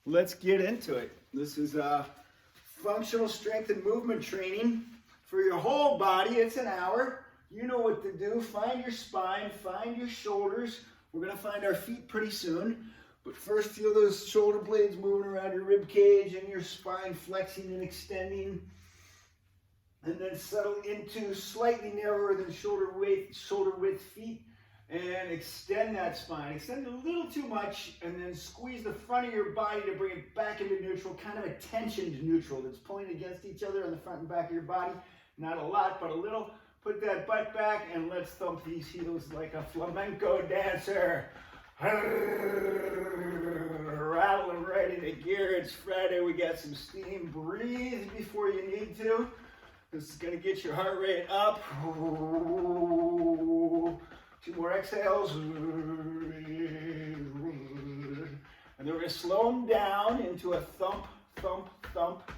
let's get into it. This is functional strength and movement training for your whole body. It's an hour. You know what to do. Find your spine, find your shoulders. We're going to find our feet pretty soon. But first, feel those shoulder blades moving around your rib cage and your spine flexing and extending. And then settle into slightly narrower than shoulder width feet. And extend that spine. Extend a little too much, and then squeeze the front of your body to bring it back into neutral, kind of a tensioned neutral that's pulling against each other on the front and back of your body. Not a lot, but a little. Put that butt back, and let's thump these heels like a flamenco dancer. Rattling right into gear. It's Friday. We got some steam. Breathe before you need to. This is going to get your heart rate up. 2 more exhales. And then we're going to slow them down into a thump, thump, thump.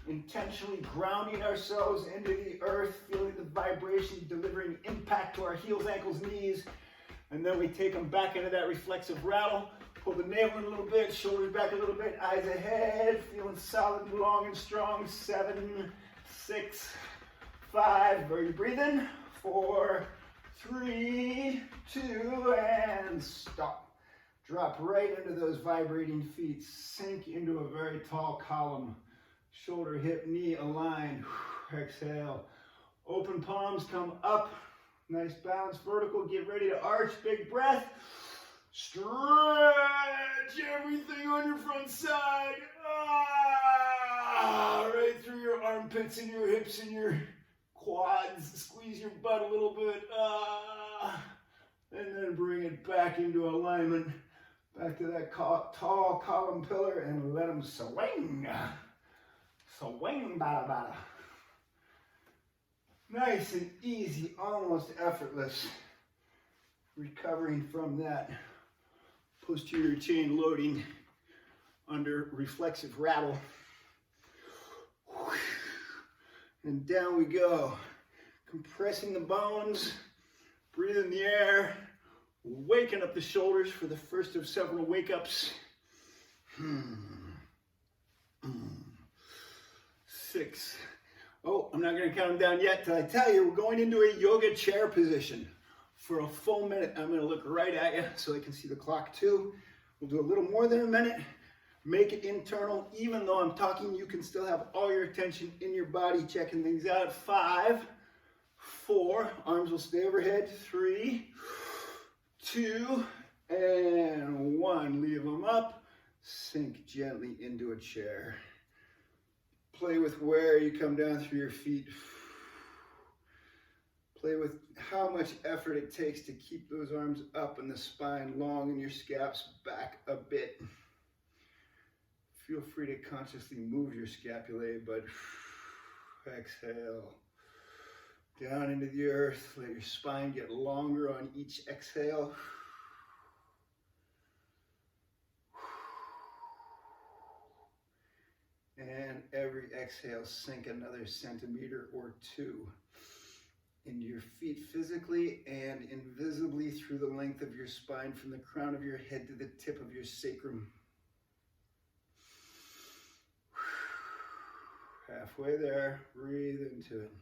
Intentionally grounding ourselves into the earth, feeling the vibration, delivering impact to our heels, ankles, knees. And then we take them back into that reflexive rattle. Pull the navel in a little bit, shoulders back a little bit, eyes ahead, feeling solid, long and strong. 7, 6, 5. Are you breathing? 4, 3, 2, and stop. Drop right into those vibrating feet. Sink into a very tall column. Shoulder, hip, knee aligned. Exhale. Open palms come up. Nice balance, vertical. Get ready to arch. Big breath. Stretch everything on your front side. Right through your armpits and your hips and your quads. Squeeze your butt a little bit. And then bring it back into alignment. Back to that tall column pillar and let them swing. Swing, bada bada. Nice and easy, almost effortless. Recovering from that posterior chain loading under reflexive rattle. And down we go. Compressing the bones, breathing the air, waking up the shoulders for the first of several wake-ups. 6. Oh, I'm not going to count them down yet till I tell you we're going into a yoga chair position. For a full minute, I'm going to look right at you so I can see the clock too. We'll do a little more than a minute. Make it internal. Even though I'm talking, you can still have all your attention in your body, checking things out. 5, 4, arms will stay overhead. 3, 2, and 1. Leave them up. Sink gently into a chair. Play with where you come down through your feet. Play with how much effort it takes to keep those arms up and the spine long and your scaps back a bit. Feel free to consciously move your scapulae, but exhale. Down into the earth. Let your spine get longer on each exhale. And every exhale, sink another centimeter or 2 into your feet physically and invisibly through the length of your spine from the crown of your head to the tip of your sacrum. Halfway there, breathe into it.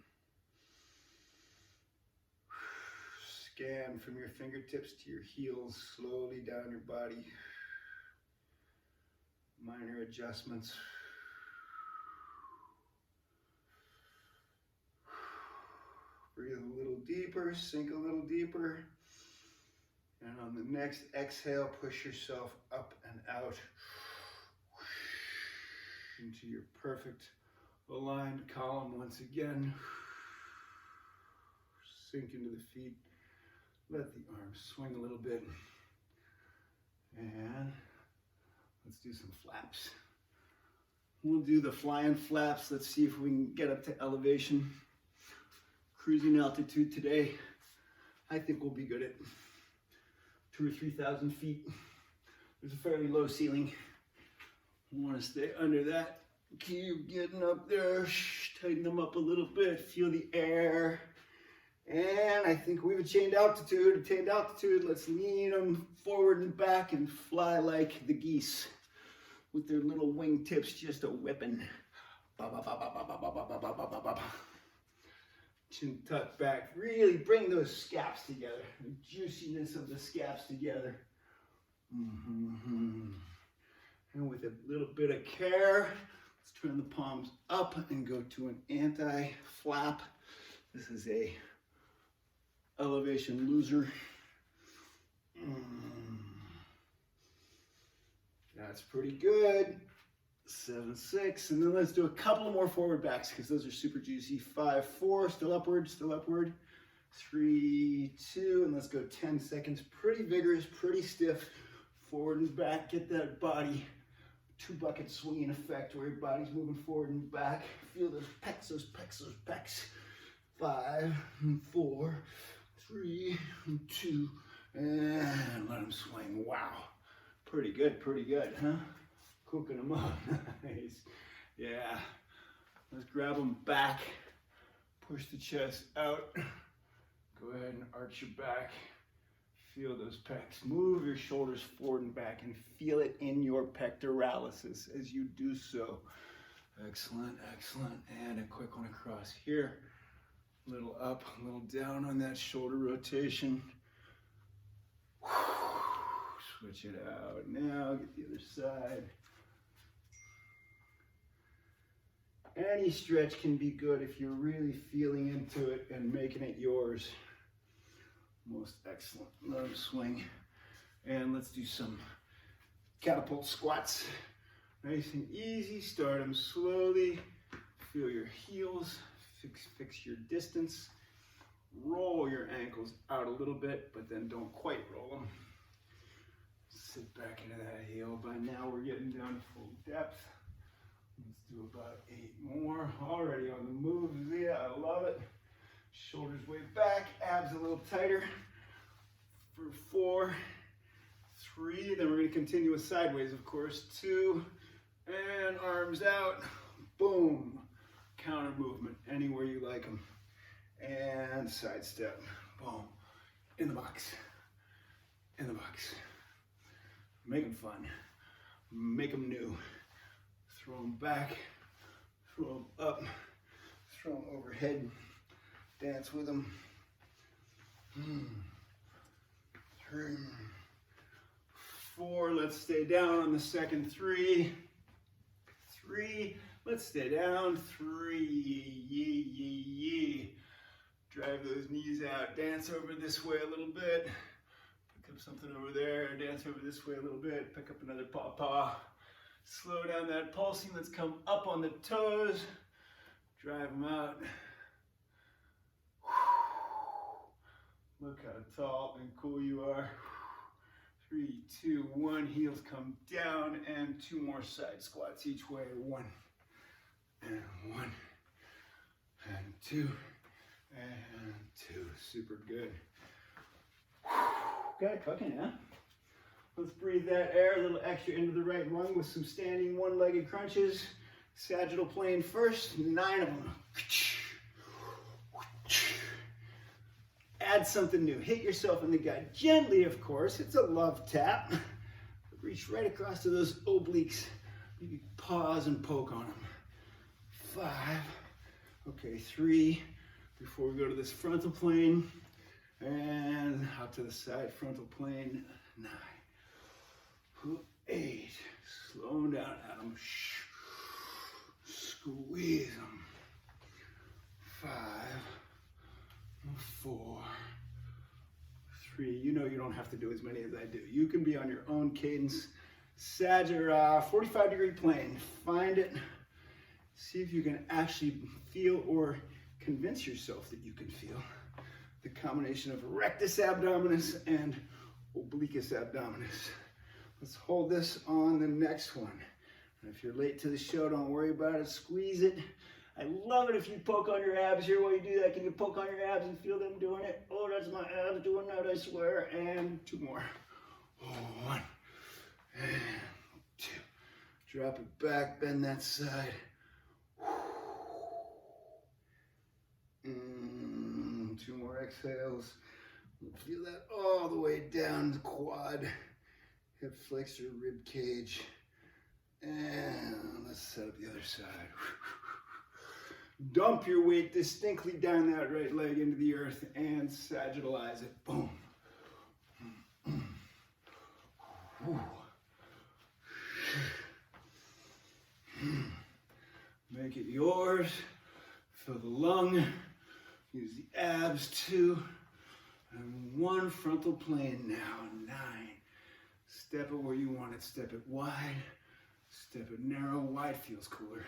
Scan from your fingertips to your heels, slowly down your body. Minor adjustments. Breathe a little deeper, sink a little deeper. And on the next exhale, push yourself up and out into your perfect aligned column once again. Sink into the feet. Let the arms swing a little bit. And let's do some flaps. We'll do the flying flaps. Let's see if we can get up to elevation. Cruising altitude today, I think we'll be good at 2,000 or 3,000 feet. There's a fairly low ceiling. We want to stay under that. Keep getting up there. Tighten them up a little bit. Feel the air. And I think we've attained altitude. Let's lean them forward and back and fly like the geese. with their little wingtips just a whipping. Chin tuck back. Really bring those scaps together. The juiciness of the scaps together. And with a little bit of care, let's turn the palms up and go to an anti-flap. This is a elevation loser. That's pretty good. 7-6, and then let's do a couple more forward backs because those are super juicy. 5-4, still upward, still upward. 3-2, and let's go 10 seconds. Pretty vigorous, pretty stiff. Forward and back, get that body. 2 bucket swinging effect where your body's moving forward and back. Feel those pecs, those pecs, those pecs. 5, 4, 3, 2, and let them swing. Wow. Pretty good, huh? Cooking them up. Nice. Yeah. Let's grab them back. Push the chest out. Go ahead and arch your back. Feel those pecs. Move your shoulders forward and back and feel it in your pectoralis as you do so. Excellent, excellent. And a quick one across here. A little up, a little down on that shoulder rotation. Switch it out. Now get the other side. Any stretch can be good if you're really feeling into it and making it yours. Most excellent. Let them swing. And let's do some catapult squats. Nice and easy. Start them slowly. Feel your heels. Fix your distance. Roll your ankles out a little bit, but then don't quite roll them. Sit back into that heel. By now we're getting down to full depth. Let's do about 8 more. Already on the move. Yeah, I love it. Shoulders way back, abs a little tighter. For 4, 3, then we're going to continue with sideways, of course. 2, and arms out. Boom. Counter movement, anywhere you like them. And side step. Boom. In the box. In the box. Make them fun. Make them new. Throw them back. Throw them up. Throw them overhead. Dance with them. 3, 4. Let's stay down on the second. 3. 3. Let's stay down. 3. Yee. Drive those knees out. Dance over this way a little bit. Pick up something over there. Dance over this way a little bit. Pick up another paw. Slow down that pulsing. Let's come up on the toes. Drive them out. Look how tall and cool you are. 3, 2, 1. Heels come down, and 2 more side squats each way. 1 and 1 and 2 and 2. Super good. Got it cooking, yeah? Let's breathe that air a little extra into the right lung with some standing one-legged crunches. Sagittal plane first, 9 of them. Add something new. Hit yourself in the gut. Gently, of course. It's a love tap. Reach right across to those obliques. Maybe pause and poke on them. 5. Okay, 3. Before we go to this frontal plane. And out to the side, frontal plane. 9. 8. Slow them down, Adam. Squeeze them. 5. 4. 3. You know you don't have to do as many as I do. You can be on your own cadence. Sagittal 45-degree plane. Find it. See if you can actually feel or convince yourself that you can feel the combination of rectus abdominis and obliquus abdominis. Let's hold this on the next one. And if you're late to the show, don't worry about it. Squeeze it. I love it if you poke on your abs here while you do that. Can you poke on your abs and feel them doing it? Oh, that's my abs doing that, I swear. And 2 more. 1 and 2. Drop it back, bend that side. 2 more exhales. Feel that all the way down the quad, hip flexor, rib cage. And let's set up the other side. Dump your weight distinctly down that right leg into the earth and sagittalize it. Boom. Make it yours. Fill the lung. Use the abs too. And 1 frontal plane now. 9. Step it where you want it. Step it wide. Step it narrow. Wide feels cooler.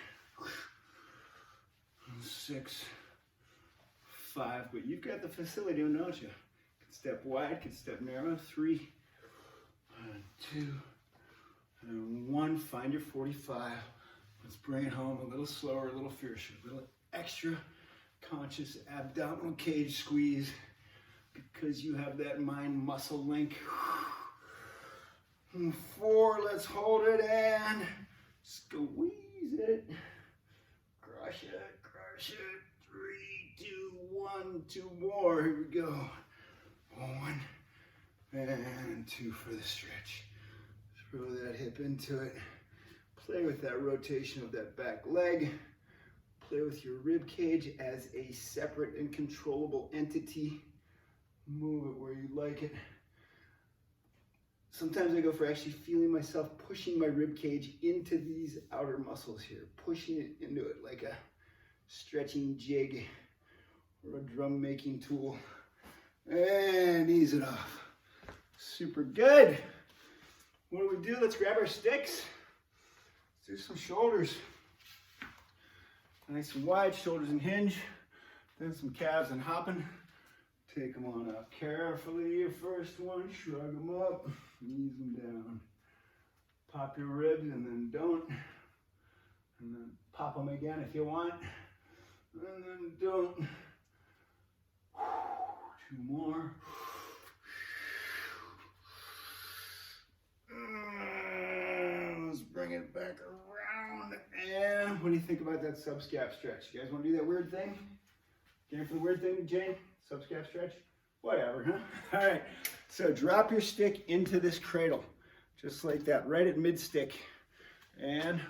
6, 5. But you've got the facility, don't you? Can step wide. Can step narrow. 3, 2, and 1. Find your 45. Let's bring it home a little slower, a little fiercer, a little extra conscious abdominal cage squeeze because you have that mind-muscle link. 4, let's hold it and squeeze it. Crush it, crush it. 3, 2, 1, 2 more. Here we go. 1 and 2 for the stretch. Throw that hip into it. Play with that rotation of that back leg. Play with your rib cage as a separate and controllable entity. Move it where you like it. Sometimes I go for actually feeling myself pushing my rib cage into these outer muscles here. Pushing it into it like a stretching jig or a drum making tool. And ease it off. Super good. What do we do? Let's grab our sticks. Let's do some shoulders. Nice and wide, shoulders and hinge. Then some calves and hopping. Take them on up carefully. Your first one, shrug them up, ease them down. Pop your ribs and then don't. And then pop them again if you want. And then don't. 2 more. Let's bring it back around. And what do you think about that sub-scap stretch? You guys want to do that weird thing? Game for the weird thing, Jane? Sub-scap stretch? Whatever, huh? All right. So drop your stick into this cradle. Just like that, right at mid-stick. And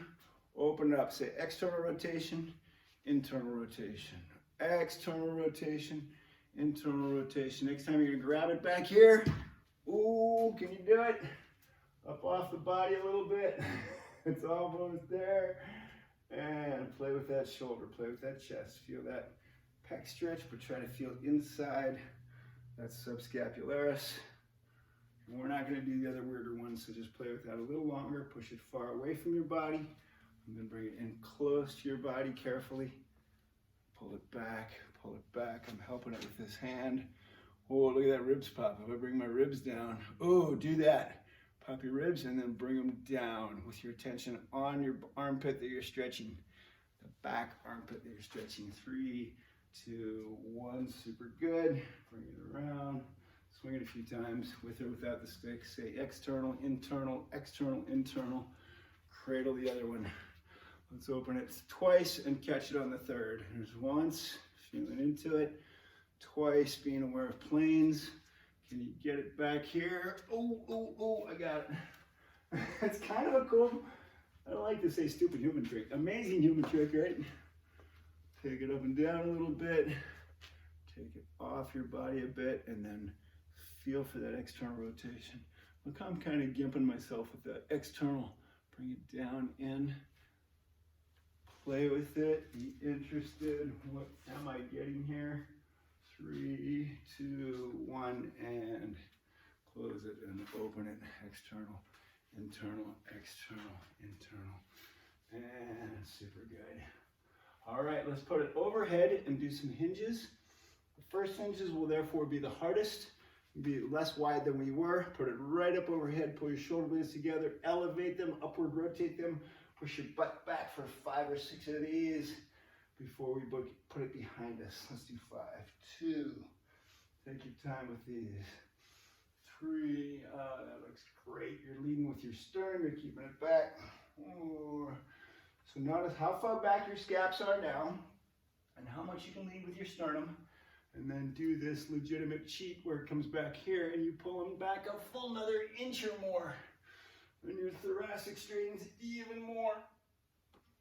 open it up. Say external rotation, internal rotation. External rotation, internal rotation. Next time you're going to grab it back here. Ooh, can you do it? Up off the body a little bit. It's almost there. And play with that shoulder, play with that chest. Feel that pec stretch, but try to feel inside that subscapularis. And we're not going to do the other weirder ones, so just play with that a little longer. Push it far away from your body, and then bring it in close to your body carefully. Pull it back, pull it back. I'm helping it with this hand. Oh, look at that ribs pop. If I bring my ribs down, oh, do that. Pop your ribs and then bring them down with your attention on your armpit that you're stretching. The back armpit that you're stretching. 3, 2, 1, super good. Bring it around. Swing it a few times with or without the stick. Say external, internal, external, internal. Cradle the other one. Let's open it twice and catch it on the third. There's once, feeling into it. Twice, being aware of planes. Can you get it back here? Oh, oh, oh, I got it. It's kind of a cool, I don't like to say stupid human trick. Amazing human trick, right? Take it up and down a little bit. Take it off your body a bit and then feel for that external rotation. Look how I'm kind of gimping myself with that external. Bring it down in. Play with it. Be interested. What am I getting here? 3, 2, 1, and close it and open it. External, internal, external, internal, and super good. All right, let's put it overhead and do some hinges. The first hinges will therefore be the hardest, be less wide than we were. Put it right up overhead, pull your shoulder blades together, elevate them, upward rotate them, push your butt back for 5 or 6 of these. Before we put it behind us. Let's do 5, 2, take your time with these. 3, that looks great. You're leading with your sternum, you're keeping it back. 4. So notice how far back your scaps are now and how much you can lead with your sternum. And then do this legitimate cheat where it comes back here and you pull them back a full another inch or more. And your thoracic straightens even more.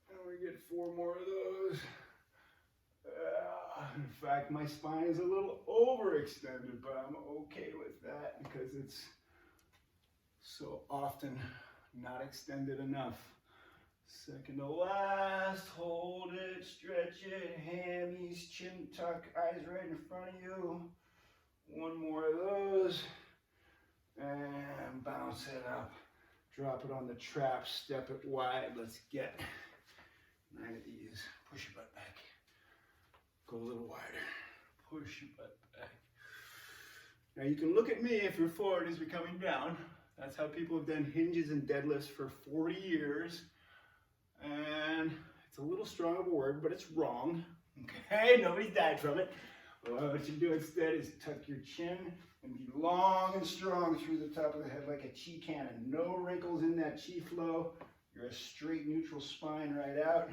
And we get 4 more of those. In fact, my spine is a little overextended, but I'm okay with that because it's so often not extended enough. Second to last, hold it, stretch it, hammies, chin tuck, eyes right in front of you. 1 more of those, and bounce it up. Drop it on the trap, step it wide. Let's get 9 of these. Push your butt back. Go a little wider. Push your butt back. Now you can look at me if you're forward as you're coming down. That's how people have done hinges and deadlifts for 40 years. And it's a little strong of a word, but it's wrong. Okay, nobody's died from it. Well, what you do instead is tuck your chin and be long and strong through the top of the head like a chi cannon. No wrinkles in that chi flow. You're a straight neutral spine right out.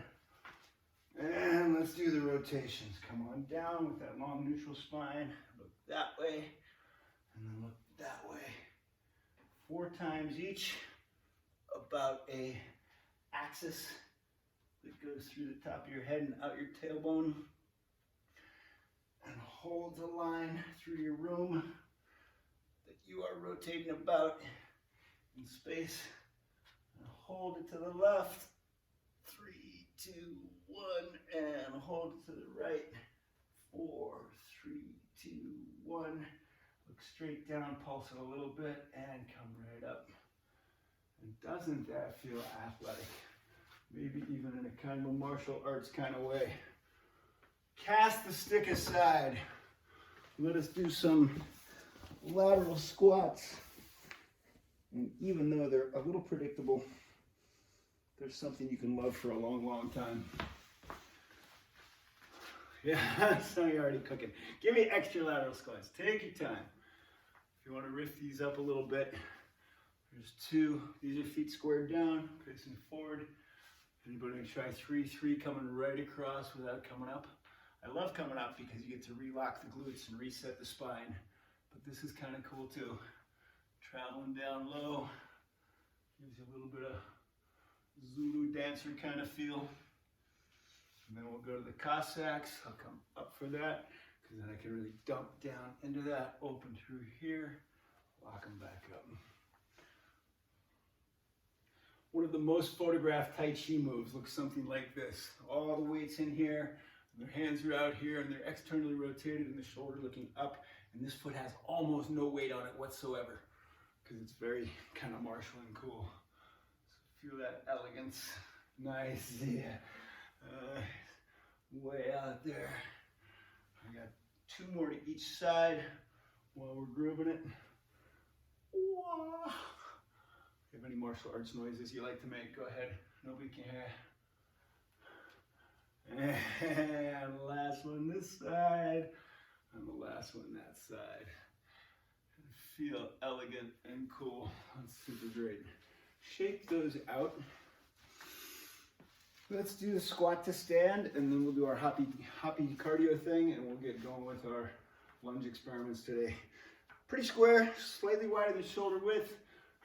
And let's do the rotations. Come on down with that long neutral spine. Look that way, and then look that way. 4 times each, about a axis that goes through the top of your head and out your tailbone. And holds a line through your room that you are rotating about in space. And hold it to the left. 3, 2, 1, and hold it to the right. 4, 3, 2, 1. Look straight down, pulse it a little bit, and come right up. And doesn't that feel athletic? Maybe even in a kind of martial arts kind of way. Cast the stick aside. Let us do some lateral squats. And even though they're a little predictable, there's something you can love for a long, long time. Yeah, some of you are already cooking. Give me extra lateral squats. Take your time. If you want to riff these up a little bit, there's 2. These are feet squared down, facing forward. Anybody want to try 3, 3 coming right across without coming up? I love coming up because you get to relock the glutes and reset the spine. But this is kind of cool too. Traveling down low. Gives you a little bit of Zulu dancer kind of feel. And then we'll go to the Cossacks. I'll come up for that because then I can really dump down into that. Open through here. Lock them back up. One of the most photographed Tai Chi moves looks something like this. All the weights in here. Their hands are out here and they're externally rotated and the shoulder looking up, and this foot has almost no weight on it whatsoever because it's very kind of martial and cool. So feel that elegance. Nice, yeah. Way out there. I got 2 more to each side while we're grooving it. Whoa. If you have any martial arts noises you like to make, go ahead. Nobody can hear. And last one this side, and the last one that side. Feel elegant and cool. That's super great. Shake those out. Let's do the squat to stand, and then we'll do our hoppy cardio thing, and we'll get going with our lunge experiments today. Pretty square, slightly wider than shoulder width.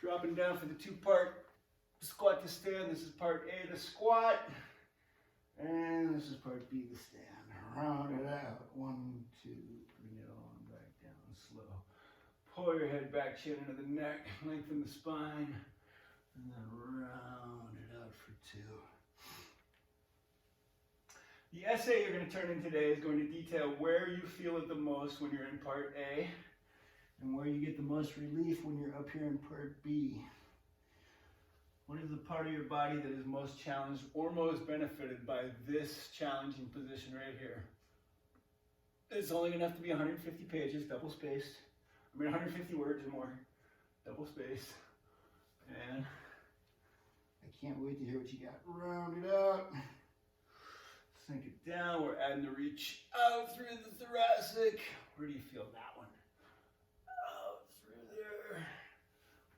Dropping down for the 2-part squat to stand. This is part A, the squat. And this is part B, the stand. Round it out. 1, 2, bring it on back down slow. Pull your head back, chin into the neck, lengthen the spine, and then round it out for 2. The essay you're going to turn in today is going to detail where you feel it the most when you're in part A, and where you get the most relief when you're up here in part B. What is the part of your body that is most challenged or most benefited by this challenging position right here? It's only going to have to be 150 pages, double spaced. 150 words or more, double spaced. And I can't wait to hear what you got. Round it out. Sink it down. We're adding the reach out through the thoracic. Where do you feel that one? Out through there.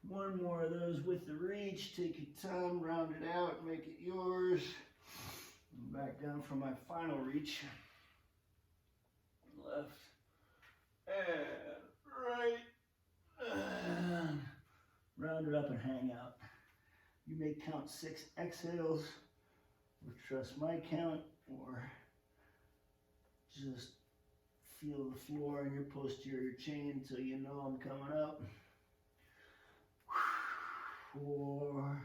1 more of those with the reach. Take your time, round it out, make it yours. And back down for my final reach. Left and right. And round it up and hang out. You may count 6 exhales, or trust my count, or just feel the floor in your posterior chain until you know I'm coming up. 4.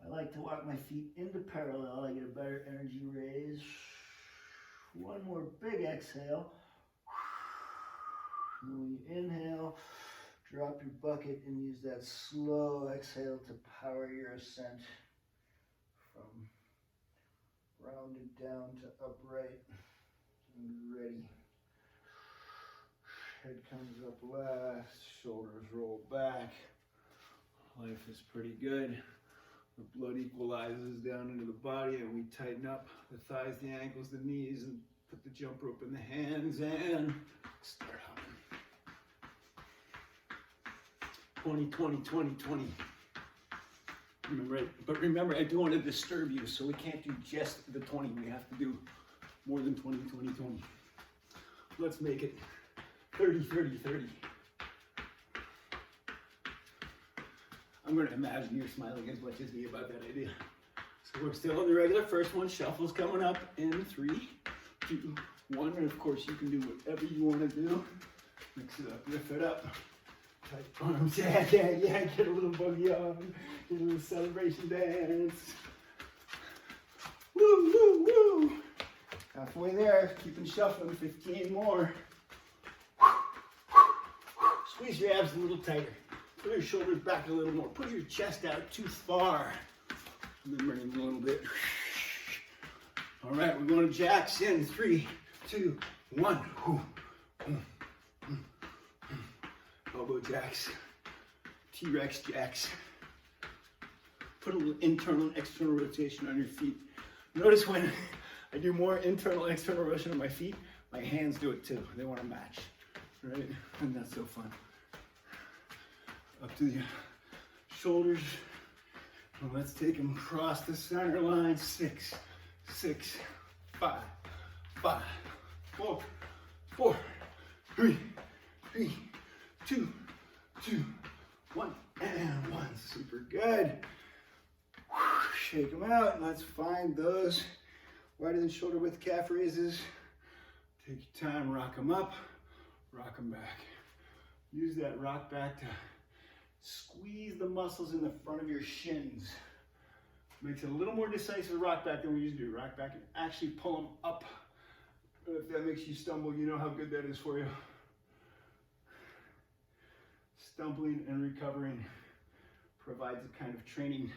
I like to walk my feet into parallel. I get a better energy raise. 1 more big exhale. And when you inhale, drop your bucket and use that slow exhale to power your ascent from rounded down to upright. And ready. Head comes up last, shoulders roll back. Life is pretty good. The blood equalizes down into the body and we tighten up the thighs, the ankles, the knees, and put the jump rope in the hands and start hopping. 20, 20, 20, 20. Remember, I don't want to disturb you, so we can't do just the 20. We have to do more than 20, 20, 20. Let's make it 30, 30, 30. I'm going to imagine you're smiling as much as me about that idea. So we're still on the regular first one. Shuffle's coming up in 3, 2, 1. And of course, you can do whatever you want to do. Mix it up, lift it up. Tight arms, yeah, get a little boogie on, get a little celebration dance. Woo, woo, woo. Halfway there, keeping shuffling, 15 more. Squeeze your abs a little tighter. Put your shoulders back a little more. Put your chest out too far. And then bring it a little bit. All right, we're going to jacks in 3, 2, 1. Elbow jacks, T-Rex jacks. Put a little internal and external rotation on your feet. Notice when I do more internal and external rotation on my feet, my hands do it too. They want to match, right? And that's so fun. Up to the shoulders. And let's take them across the center line. 6, 6, 5, 5, 4, 4, 3, 3, 2, 2, 1, and 1. Super good. Shake them out. Let's find those wider than shoulder width calf raises. Take your time, rock them up, rock them back. Use that rock back to squeeze the muscles in the front of your shins. Makes it a little more decisive rock back than we usually do. Rock back and actually pull them up. If that makes you stumble, you know how good that is for you. Stumbling and recovering provides a kind of training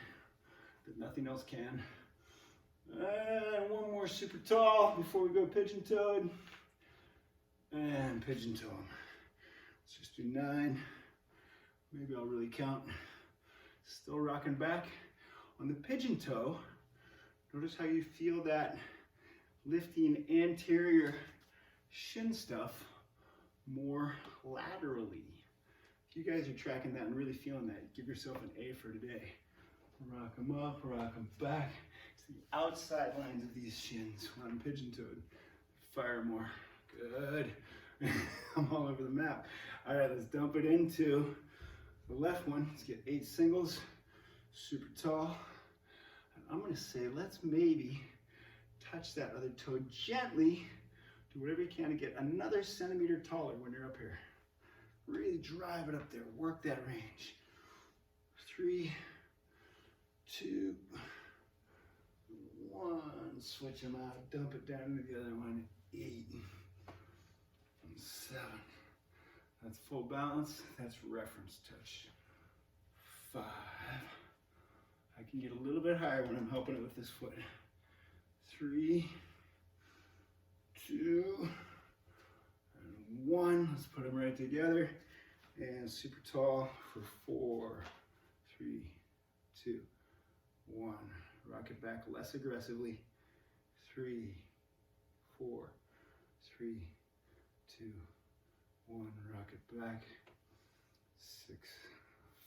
that nothing else can. And 1 more super tall before we go pigeon-toed. And pigeon-toe. Let's just do 9. Maybe I'll really count. Still rocking back. On the pigeon-toe, notice how you feel that lifting anterior shin stuff more laterally. If you guys are tracking that and really feeling that, give yourself an A for today. Rock them up, rock them back. It's the outside lines of these shins when I'm pigeon-toed. Fire more. Good. I'm all over the map. All right, let's dump it into the left one. Let's get 8 singles, super tall. And I'm going to say, let's maybe touch that other toe gently. Do whatever you can to get another centimeter taller when you're up here. Really drive it up there. Work that range. 3, 2, 1. Switch them out. Dump it down to the other one. 8 and 7. That's full balance. That's reference touch. 5. I can get a little bit higher when I'm helping it with this foot. 3, 2, and 1. Let's put them right together. And super tall for 4, 3, 2, 1. Rock it back less aggressively. 3, 4, 3, 2, 1. Rock it back. 6,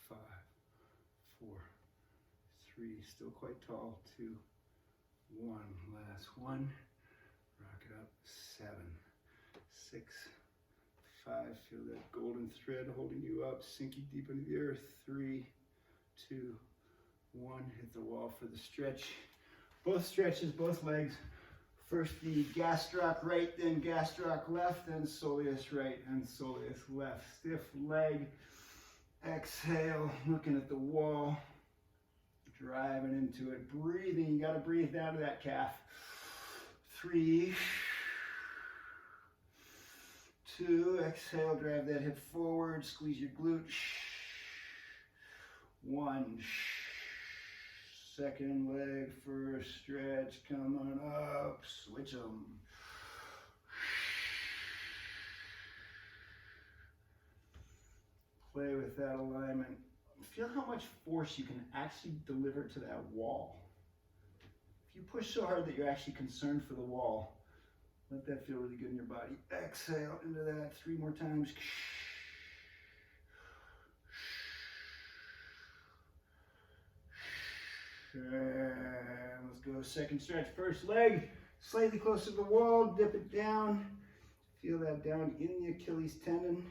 5, 4, 3. Still quite tall. 2, 1. Last one. Rock it up. 7, 6, 5. Feel that golden thread holding you up. Sink you deep into the earth. 3, 2, 1, hit the wall for the stretch. Both stretches, both legs. First the gastroc right, then gastroc left, then soleus right and soleus left. Stiff leg. Exhale, looking at the wall, driving into it, breathing. You got to breathe down to that calf. 3, 2, exhale, drive that hip forward, squeeze your glute. 1, second leg, first stretch, coming up, switch them. Play with that alignment. Feel how much force you can actually deliver to that wall. If you push so hard that you're actually concerned for the wall, let that feel really good in your body. Exhale into that 3 more times. And let's go second stretch. First leg, slightly closer to the wall, dip it down. Feel that down in the Achilles tendon.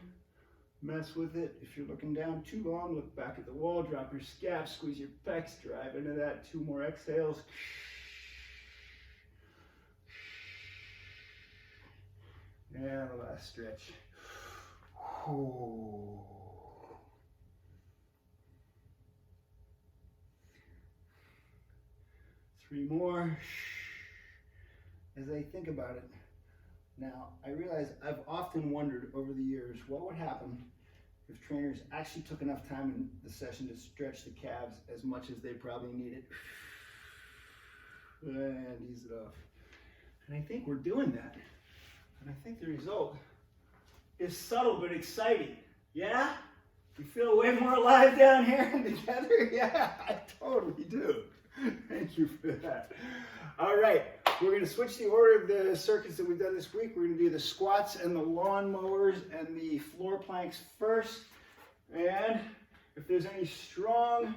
Mess with it. If you're looking down too long, look back at the wall, drop your scap, squeeze your pecs, drive into that. 2 more exhales. And the last stretch. Ooh. 3 more. As I think about it, now I realize I've often wondered over the years what would happen if trainers actually took enough time in the session to stretch the calves as much as they probably needed. And ease it off. And I think we're doing that. And I think the result is subtle but exciting. Yeah? You feel way more alive down here and together? Yeah, I totally do. Thank you for that. All right, we're going to switch the order of the circuits that we've done this week. We're going to do the squats and the lawn mowers and the floor planks first. And if there's any strong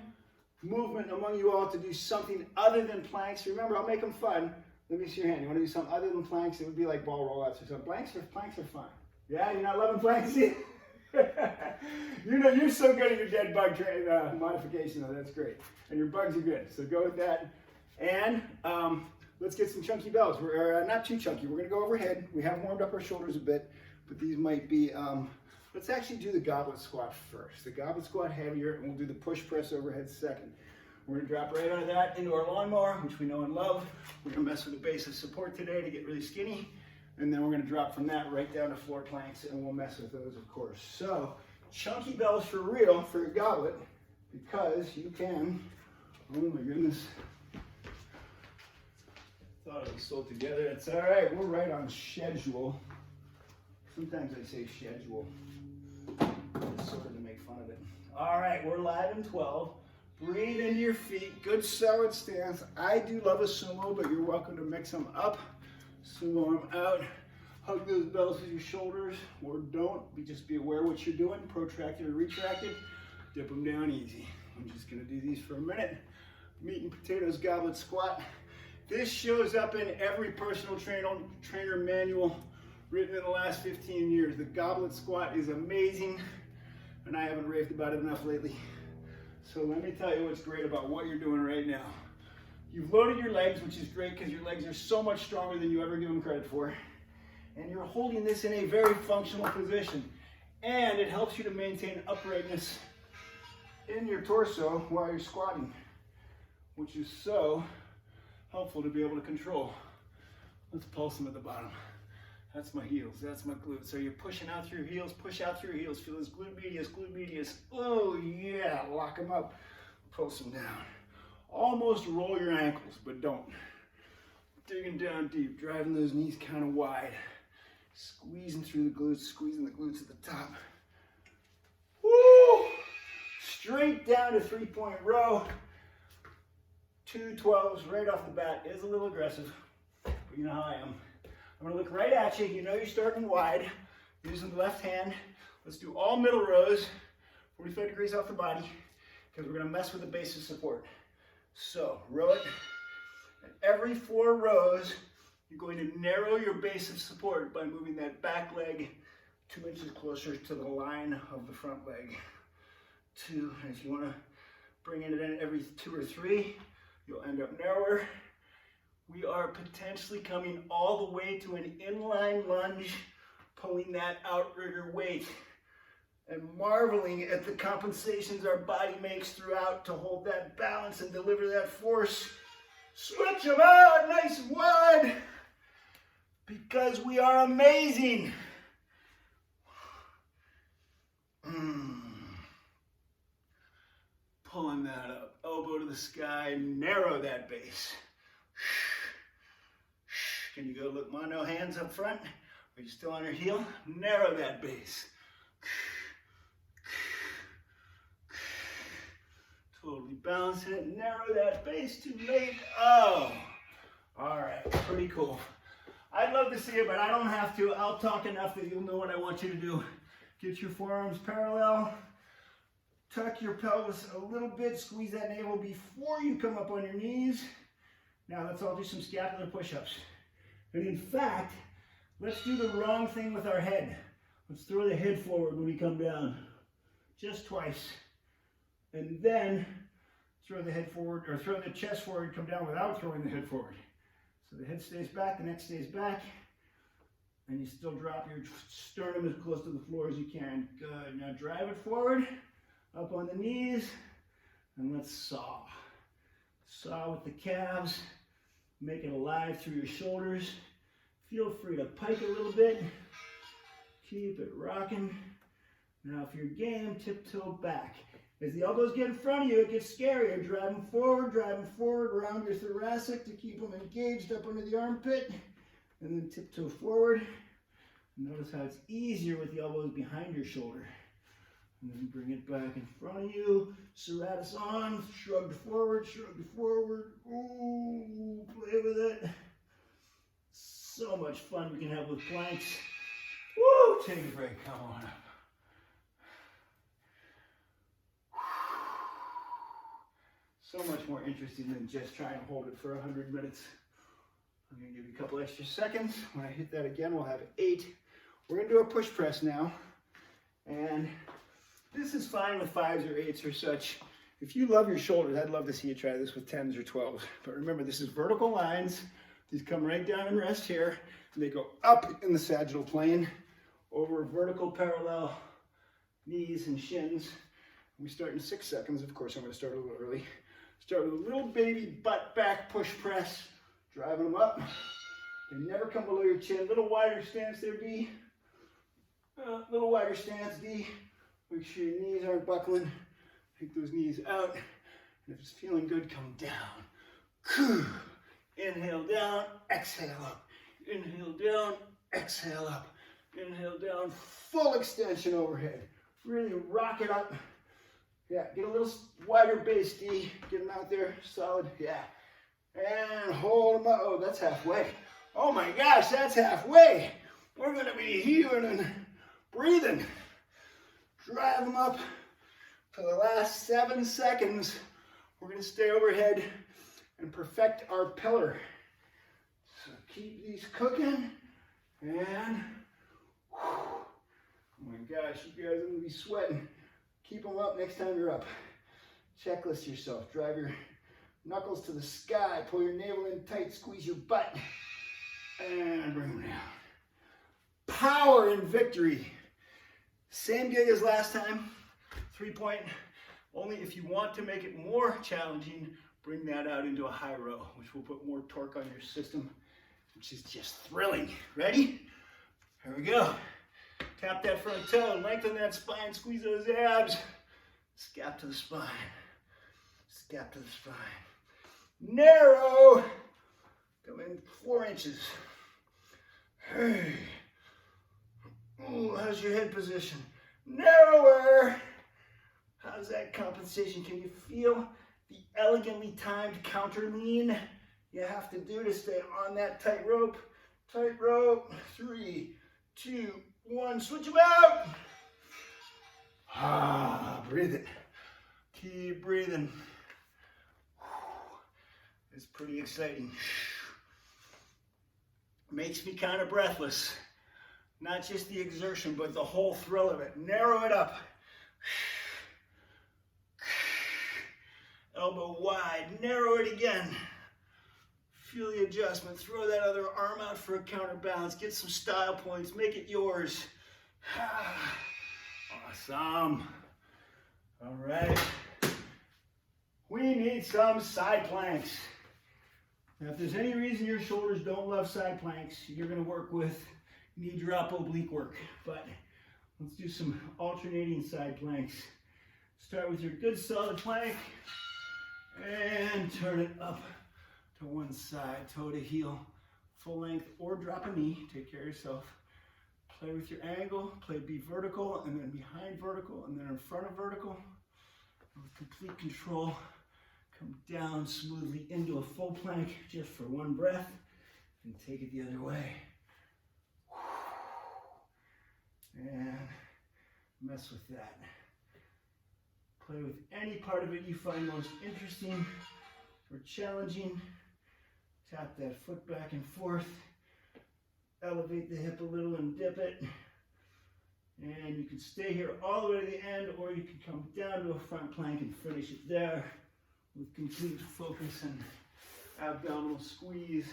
movement among you all to do something other than planks, remember, I'll make them fun. Let me see your hand. You want to do something other than planks? It would be like ball rollouts or something. Planks are fun. Yeah, you're not loving planks? You know, you're so good at your dead bug modification, though. That's great. And your bugs are good. So go with that. And let's get some chunky bells. We're not too chunky. We're going to go overhead. We have warmed up our shoulders a bit, but these might be, let's actually do the goblet squat first. The goblet squat heavier, and we'll do the push press overhead second. We're going to drop right out of that into our lawnmower, which we know and love. We're going to mess with the base of support today to get really skinny. And then we're going to drop from that right down to floor planks, and we'll mess with those, of course. So, chunky bells for real for a goblet, because you can, oh my goodness. Thought it was sold together. It's all right. We're right on schedule. Sometimes I say schedule, sort of to make fun of it. All right, we're live in 12. Breathe into your feet. Good solid stance. I do love a sumo, but you're welcome to mix them up. Sumo them out. Hug those bells with your shoulders, or don't. Just be aware what you're doing. Protracted or retracted. Dip them down easy. I'm just going to do these for a minute. Meat and potatoes goblet squat. This shows up in every personal trainer manual written in the last 15 years. The goblet squat is amazing, and I haven't raved about it enough lately. So let me tell you what's great about what you're doing right now. You've loaded your legs, which is great because your legs are so much stronger than you ever give them credit for. And you're holding this in a very functional position. And it helps you to maintain uprightness in your torso while you're squatting, which is so helpful to be able to control. Let's pulse them at the bottom. That's my heels, that's my glutes. So you're pushing out through your heels, push out through your heels. Feel this glute medius, glute medius. Oh yeah, lock them up, pulse them down. Almost roll your ankles, but don't. Digging down deep, driving those knees kind of wide. Squeezing through the glutes, squeezing the glutes at the top. Woo! Straight down to 3-point row. 2 12s right off the bat is a little aggressive, but you know how I am. I'm gonna look right at you. You know you're starting wide, using the left hand. Let's do all middle rows, 45 degrees off the body, because we're gonna mess with the base of support. So, row it. At every 4 rows, you're going to narrow your base of support by moving that back leg 2 inches closer to the line of the front leg. 2, and if you wanna bringing it in every 2 or 3. You'll end up narrower. We are potentially coming all the way to an inline lunge, pulling that outrigger weight and marveling at the compensations our body makes throughout to hold that balance and deliver that force. Switch them out nice and wide because we are amazing. Pulling that up, elbow to the sky, narrow that base. Can you go look, mono hands up front? Are you still on your heel? Narrow that base. Totally balance it, narrow that base, too late. Oh, all right, pretty cool. I'd love to see it, but I don't have to. I'll talk enough that you'll know what I want you to do. Get your forearms parallel. Tuck your pelvis a little bit, squeeze that navel before you come up on your knees. Now let's all do some scapular push-ups. And in fact, let's do the wrong thing with our head. Let's throw the head forward when we come down. Just twice. And then throw the head forward, or throw the chest forward, come down without throwing the head forward. So the head stays back, the neck stays back, and you still drop your sternum as close to the floor as you can. Good. Now drive it forward, up on the knees, and let's saw. Saw with the calves. Make it alive through your shoulders. Feel free to pike a little bit. Keep it rocking. Now if you're game, tiptoe back. As the elbows get in front of you, it gets scarier. Drive them forward around your thoracic to keep them engaged up under the armpit. And then tiptoe forward. Notice how it's easier with the elbows behind your shoulder. And then bring it back in front of you. Serratus on, shrugged forward. Ooh, play with it. So much fun we can have with planks. Woo, take a break, come on up. So much more interesting than just trying to hold it for 100 minutes. I'm gonna give you a couple extra seconds. When I hit that again, we'll have 8. We're gonna do a push press now. And this is fine with 5s or 8s or such. If you love your shoulders, I'd love to see you try this with 10s or 12s. But remember, this is vertical lines. These come right down and rest here. And they go up in the sagittal plane over vertical parallel knees and shins. We start in 6 seconds. Of course, I'm going to start a little early. Start with a little baby butt back push press. Driving them up. They never come below your chin. Little wider stance there, B. Little wider stance, D. Make sure your knees aren't buckling. Take those knees out. And if it's feeling good, come down. Inhale down, exhale up. Inhale down, exhale up. Inhale down, full extension overhead. Really rock it up. Yeah, get a little wider base, D. Get them out there, solid, yeah. And hold them up. Oh, that's halfway. Oh my gosh, that's halfway. We're gonna be heaving and breathing. Drive them up for the last 7 seconds. We're gonna stay overhead and perfect our pillar. So keep these cooking and oh my gosh, you guys are gonna be sweating. Keep them up next time you're up. Checklist yourself. Drive your knuckles to the sky. Pull your navel in tight. Squeeze your butt. And bring them down. Power and victory. Same gig as last time. 3-point. Only if you want to make it more challenging, bring that out into a high row, which will put more torque on your system, which is just thrilling. Ready? Here we go. Tap that front toe, lengthen that spine, squeeze those abs. Scap to the spine. Scap to the spine. Narrow. Come in 4 inches. Hey. Ooh, how's your head position? Narrower. How's that compensation? Can you feel the elegantly timed counter lean you have to do to stay on that tight rope? Tight rope. 3, 2, 1. Switch them out. Breathe it. Keep breathing. It's pretty exciting. Makes me kind of breathless. Not just the exertion, but the whole thrill of it. Narrow it up. elbow wide, narrow it again. Feel the adjustment. Throw that other arm out for a counterbalance. Get some style points. Make it yours. Awesome. All right. We need some side planks. Now, if there's any reason your shoulders don't love side planks, you're going to work with knee drop oblique work. But let's do some alternating side planks. Start with your good solid plank and turn it up to one side, toe to heel, full length, or drop a knee. Take care of yourself. Play with your angle, play be vertical, and then behind vertical, and then in front of vertical. With complete control, come down smoothly into a full plank just for one breath, and take it the other way. And mess with that. Play with any part of it you find most interesting or challenging. Tap that foot back and forth. Elevate the hip a little and dip it. And you can stay here all the way to the end, or you can come down to a front plank and finish it there with complete focus and abdominal squeeze,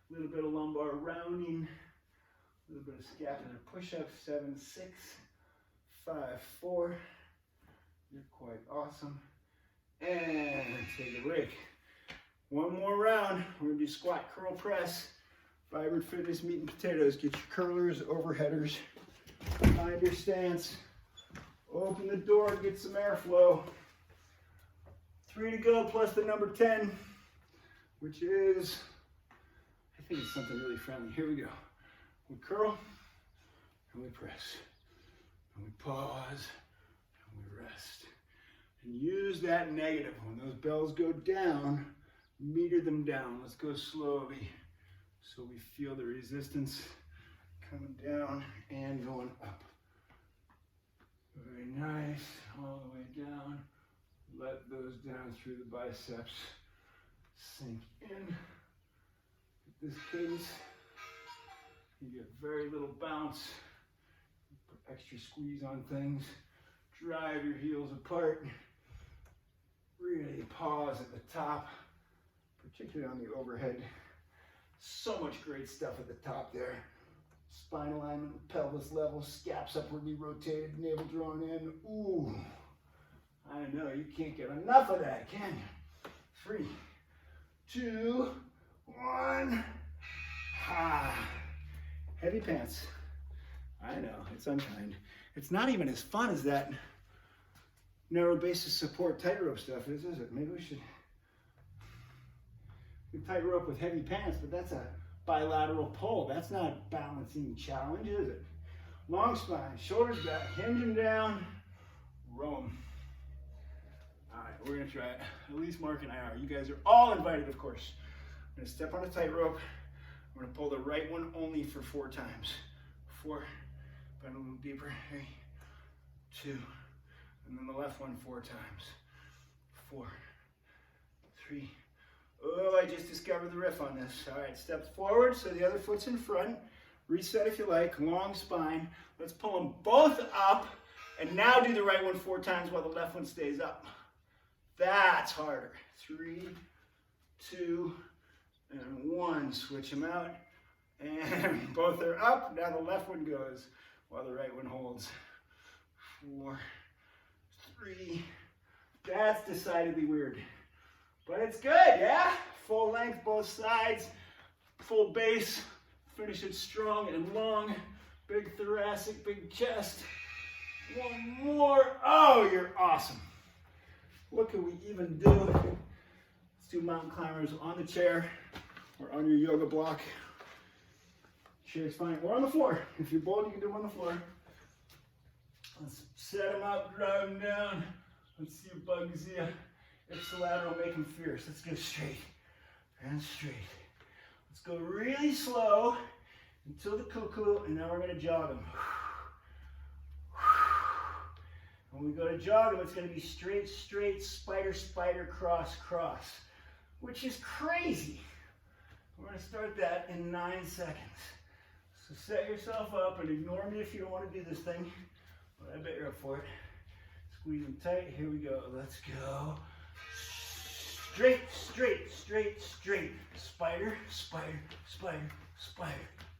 a little bit of lumbar rounding, a little bit of scapular push-up. 7, 6, 5, 4. You're quite awesome. And take a break. One more round. We're going to do squat, curl, press. Vibrant fitness, meat and potatoes. Get your curlers, overheaders. Find your stance. Open the door, get some airflow. 3 to go plus the number 10, which is, I think it's something really friendly. Here we go. We curl, and we press. And we pause, and we rest. And use that negative. When those bells go down, meter them down. Let's go slowly so we feel the resistance coming down and going up. Very nice. All the way down. Let those down through the biceps. Sink in. At this case, you get very little bounce. Put extra squeeze on things. Drive your heels apart. Really pause at the top, particularly on the overhead. So much great stuff at the top there. Spine alignment, pelvis level, scaps upwardly rotated, navel drawn in. Ooh, I know, you can't get enough of that, can you? 3, 2, 1. Heavy pants. I know, it's unkind. It's not even as fun as that narrow basis support tightrope stuff is it? Maybe we should tightrope with heavy pants, but that's a bilateral pull. That's not a balancing challenge, is it? Long spine, shoulders back, hinge them down, row them. All right, we're gonna try it. At least Mark and I are. You guys are all invited, of course. I'm gonna step on a tightrope. I'm gonna pull the right one only for 4 times. 4, bend a little deeper. 3, 2, and then the left one 4 times. 4, 3. Oh, I just discovered the riff on this. All right, steps forward so the other foot's in front. Reset if you like, long spine. Let's pull them both up, and now do the right one 4 times while the left one stays up. That's harder. 3, 2, and 1. Switch them out, and both are up. Now the left one goes while the right one holds. 4, 3. That's decidedly weird. But it's good, yeah? Full length, both sides, full base, finish it strong and long, big thoracic, big chest. One more. Oh, you're awesome. What can we even do? Let's do mountain climbers on the chair or on your yoga block. Chair's fine, or on the floor. If you're bold, you can do them on the floor. Let's set them up, drive them down. Let's see a bugzia. Ipsilateral, make them fierce. Let's go straight and straight. Let's go really slow until the cuckoo, and now we're going to jog them. When we go to jog them, it's going to be straight, straight, spider, spider, cross, cross, which is crazy. We're going to start that in 9 seconds. So set yourself up and ignore me if you don't want to do this thing, but I bet you're up for it. Squeeze them tight. Here we go. Let's go. Straight, straight, straight, straight. Spider, spider, spider, spider.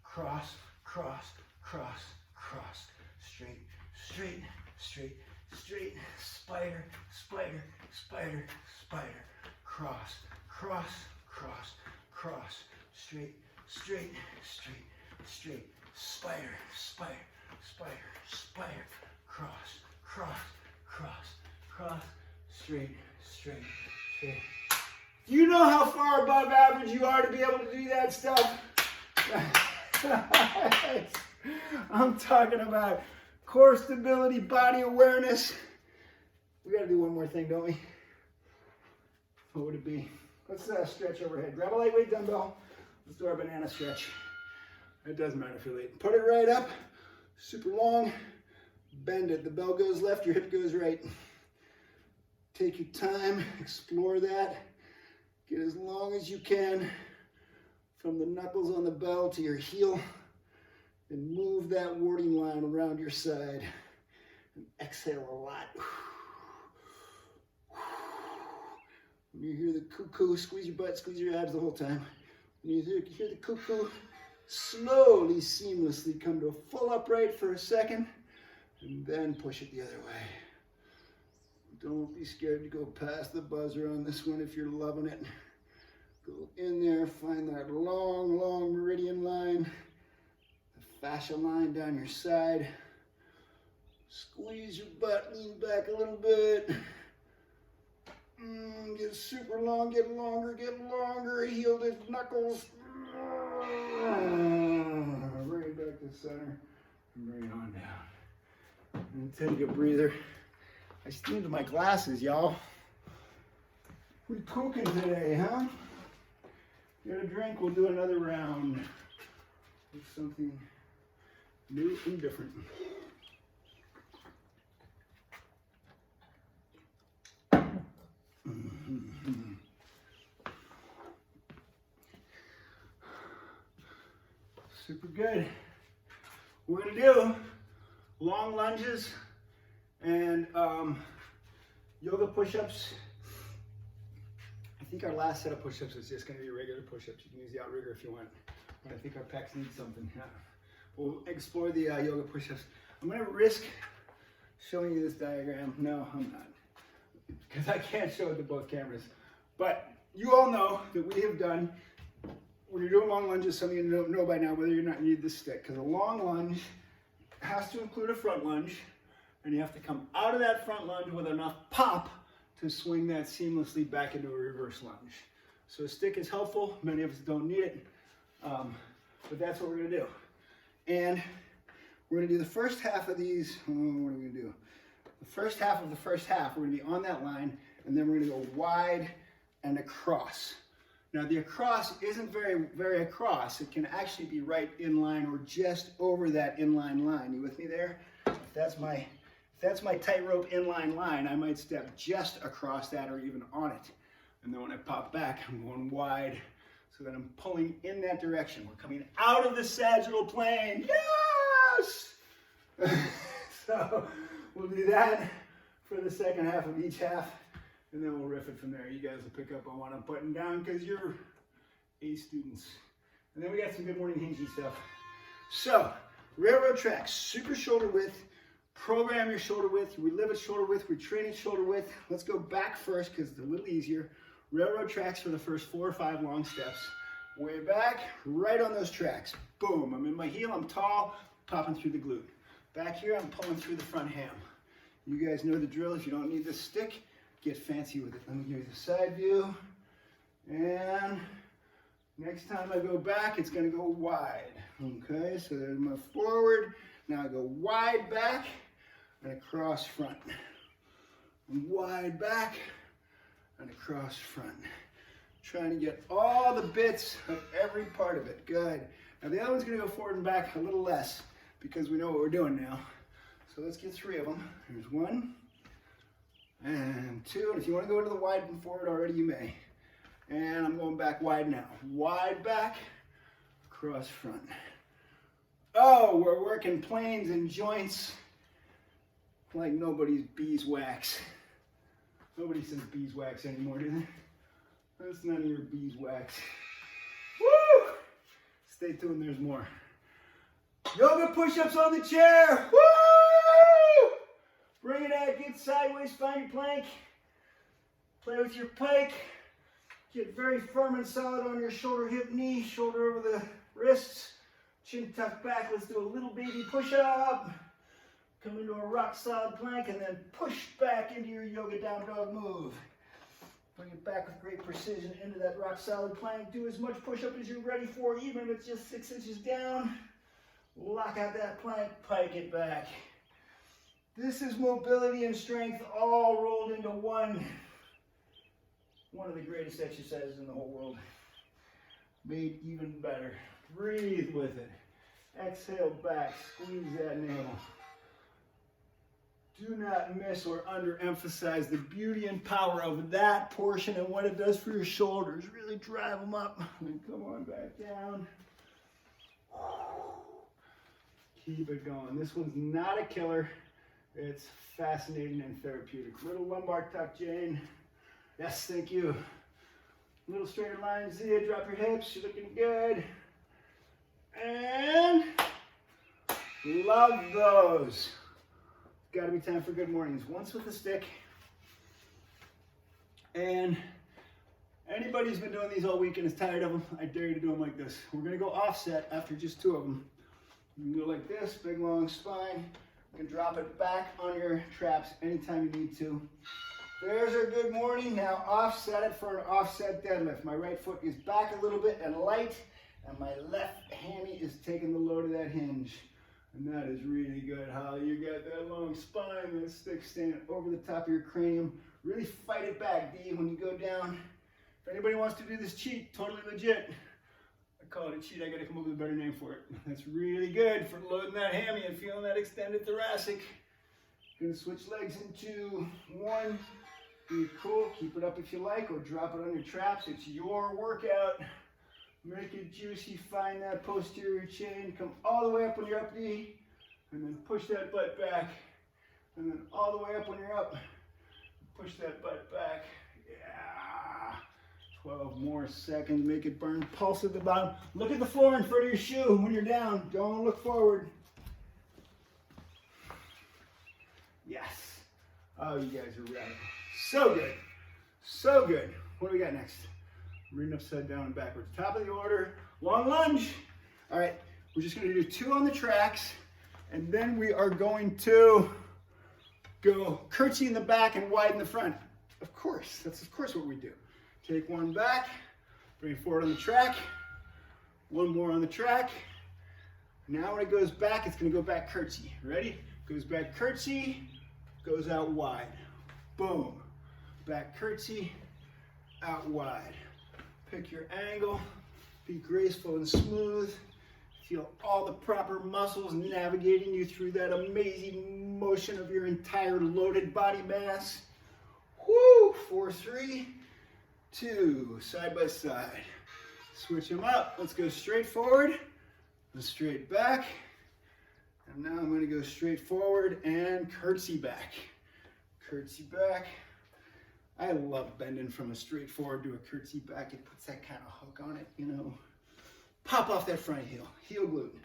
Cross, cross, cross, cross. Straight, straight, straight, straight. Spider, spider, spider, spider. Cross, cross, cross, cross. Straight, straight, straight, straight. Spider, spider, spider, spider. Cross, cross, cross, cross. Straight, straight, straight. Do you know how far above average you are to be able to do that stuff? I'm talking about core stability, body awareness. We gotta do one more thing, don't we? What would it be? Let's stretch overhead. Grab a lightweight dumbbell. Let's do our banana stretch. It doesn't matter if you're late. Put it right up, super long. Bend it. The bell goes left, your hip goes right. Take your time, explore that. Get as long as you can from the knuckles on the bell to your heel, and move that warding line around your side. And exhale a lot. When you hear the cuckoo, squeeze your butt, squeeze your abs the whole time. When you hear the cuckoo, slowly, seamlessly come to a full upright for a second, and then push it the other way. Don't be scared to go past the buzzer on this one if you're loving it. Go in there, find that long, long meridian line, the fascia line down your side. Squeeze your butt, lean back a little bit. Get super long, get longer, heel to knuckles. Bring it back to center, and bring it on down. And take a breather. I steamed my glasses, y'all. We cooking today, huh? Get a drink, we'll do another round with something new and different. Super good. We're gonna do long lunges and yoga push-ups. I think our last set of push-ups is just going to be regular push-ups. You can use the outrigger if you want, but I think our pecs need something. Yeah. We'll explore the yoga push-ups. I'm going to risk showing you this diagram. No, I'm not, because I can't show it to both cameras. But you all know that we have done, when you're doing long lunges, some of you know by now whether or not you need this stick, because a long lunge has to include a front lunge. And you have to come out of that front lunge with enough pop to swing that seamlessly back into a reverse lunge. So a stick is helpful. Many of us don't need it, but that's what we're gonna do. And we're gonna do the first half of these. What are we gonna do? The first half of the first half, we're gonna be on that line, and then we're gonna go wide and across. Now the across isn't very across. It can actually be right in line or just over that inline line. You with me there? If that's my tightrope inline line, I might step just across that or even on it. And then when I pop back, I'm going wide so that I'm pulling in that direction. We're coming out of the sagittal plane. Yes! So we'll do that for the second half of each half, and then we'll riff it from there. You guys will pick up on what I'm putting down because you're A students. And then we got some good morning Hinge stuff. So, railroad tracks, super shoulder width. Program your shoulder width. We live at shoulder width. We train at shoulder width. Let's go back first because it's a little easier. Railroad tracks for the first 4 or 5 long steps. Way back, right on those tracks. Boom, I'm in my heel, I'm tall, popping through the glute. Back here, I'm pulling through the front ham. You guys know the drill. If you don't need this stick, get fancy with it. Let me give you the side view. And next time I go back, it's gonna go wide. Okay, so there's my forward. Now I go wide back and across front. Wide back and across front. Trying to get all the bits of every part of it. Good. Now the other one's gonna go forward and back a little less because we know what we're doing now. So let's get 3 of them. Here's 1 and 2. And if you want to go to the wide and forward already, you may. And I'm going back wide now. Wide back, across front. Oh, we're working planes and joints like nobody's beeswax. Nobody says beeswax anymore, do they? That's none of your beeswax. Woo! Stay tuned, there's more. Yoga push-ups on the chair. Woo! Bring it out, get sideways, find your plank. Play with your pike. Get very firm and solid on your shoulder, hip, knee, shoulder over the wrists. Chin tucked back. Let's do a little baby push-up. Come into a rock solid plank and then push back into your yoga down dog move. Bring it back with great precision into that rock solid plank. Do as much push-up as you're ready for, even if it's just 6 inches down. Lock out that plank, pike it back. This is mobility and strength all rolled into one. One of the greatest exercises in the whole world. Made even better. Breathe with it. Exhale back, squeeze that navel. Do not miss or underemphasize the beauty and power of that portion and what it does for your shoulders. Really drive them up and come on back down. Keep it going. This one's not a killer. It's fascinating and therapeutic. Little lumbar tuck, Jane. Yes, thank you. Little straighter line, Zia. Drop your hips. You're looking good. And love those. Got to be time for good mornings. Once with a stick. And anybody who's been doing these all week and is tired of them, I dare you to do them like this. We're going to go offset after just 2 of them. You can go like this, big long spine. You can drop it back on your traps anytime you need to. There's our good morning. Now offset it for an offset deadlift. My right foot is back a little bit and light, and my left hammy is taking the load of that hinge. And that is really good, Holly. You got that long spine, that stick standing over the top of your cranium. Really fight it back, D, when you go down. If anybody wants to do this cheat, totally legit. I call it a cheat, I gotta come up with a better name for it. That's really good for loading that hammy and feeling that extended thoracic. Gonna switch legs into 1. Be cool, keep it up if you like, or drop it on your traps. It's your workout. Make it juicy, find that posterior chain, come all the way up when you're up knee, and then push that butt back, and then all the way up when you're up, push that butt back. Yeah, 12 more seconds, make it burn. Pulse at the bottom. Look at the floor in front of your shoe when you're down. Don't look forward. Yes. Oh, you guys are ready. So good. So good. What do we got next? Reading upside down and backwards. Top of the order, long lunge. All right, we're just gonna do 2 on the tracks, and then we are going to go curtsy in the back and widen the front. Of course, that's of course what we do. Take 1 back, bring it forward on the track, 1 more on the track. Now when it goes back, it's gonna go back curtsy. Ready? Goes back curtsy, goes out wide. Boom. Back curtsy, out wide. Pick your angle, be graceful and smooth. Feel all the proper muscles navigating you through that amazing motion of your entire loaded body mass. Woo! 4, 3, 2, side by side. Switch them up. Let's go straight forward and straight back. And now I'm going to go straight forward and curtsy back. Curtsy back. I love bending from a straight forward to a curtsy back. It puts that kind of hook on it, you know. Pop off that front heel, heel glute.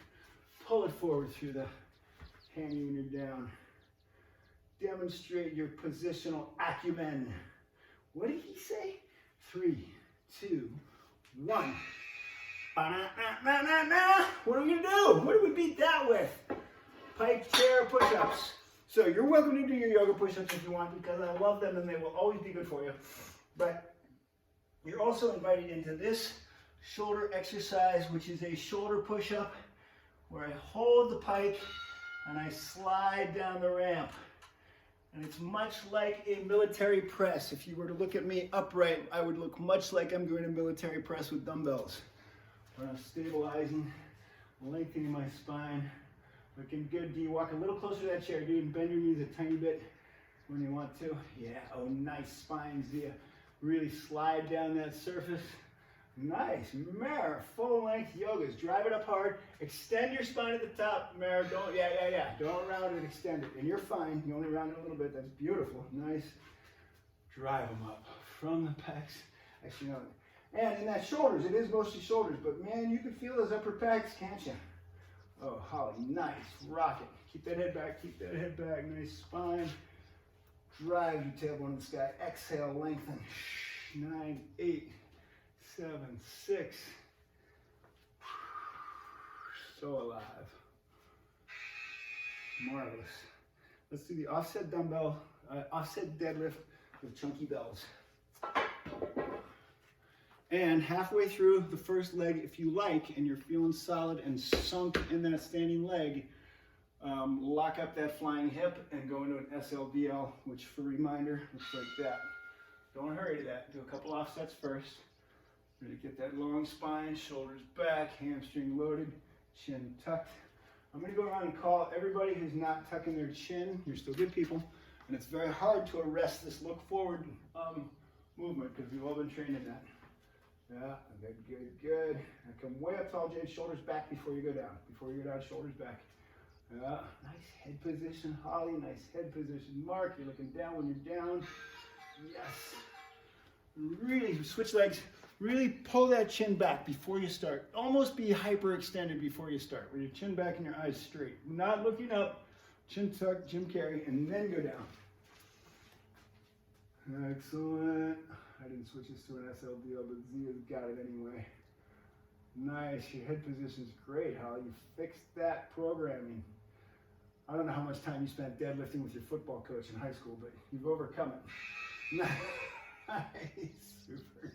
Pull it forward through the hammy when you're down. Demonstrate your positional acumen. What did he say? 3, 2, 1. Ba-na-na-na-na-na. What are we gonna do? What do we beat that with? Pike chair push-ups. So you're welcome to do your yoga push-ups if you want, because I love them and they will always be good for you. But you're also invited into this shoulder exercise, which is a shoulder push-up where I hold the pike and I slide down the ramp. And it's much like a military press. If you were to look at me upright, I would look much like I'm doing a military press with dumbbells, where I'm stabilizing, lengthening my spine. Looking good, D. Walk a little closer to that chair, dude, and bend your knees a tiny bit when you want to. Yeah, oh, nice spine, Zia. Really slide down that surface. Nice, Mara, full length yogas. Drive it up hard. Extend your spine at the top, Mara. Don't, yeah. Don't round it, extend it. And you're fine. You only round it a little bit. That's beautiful. Nice. Drive them up from the pecs. Actually, no. And in that shoulders, it is mostly shoulders, but man, you can feel those upper pecs, can't you? Oh, Holly, nice. Rock it. Keep that head back, keep that head back. Nice spine. Drive your tailbone in the sky. Exhale, lengthen. 9, 8, 7, 6. So alive. Marvelous. Let's do the offset dumbbell, offset deadlift with chunky bells. And halfway through the first leg, if you like, and you're feeling solid and sunk in that standing leg, lock up that flying hip and go into an SLDL, which for reminder, looks like that. Don't hurry to that. Do a couple offsets first. Ready to get that long spine, shoulders back, hamstring loaded, chin tucked. I'm going to go around and call everybody who's not tucking their chin. You're still good people. And it's very hard to arrest this look forward movement because we've all been trained in that. Yeah, good, good, good. Now come way up tall, James. Shoulders back before you go down. Before you go down, shoulders back. Yeah, nice head position, Holly. Nice head position, Mark. You're looking down when you're down. Yes. Really switch legs. Really pull that chin back before you start. Almost be hyperextended before you start, with your chin back and your eyes straight. Not looking up. Chin tuck, Jim Carrey, and then go down. Excellent. I didn't switch this to an SLDL, but Z has got it anyway. Nice. Your head position's great, Holly. You fixed that programming. I don't know how much time you spent deadlifting with your football coach in high school, but you've overcome it. Nice. Super good.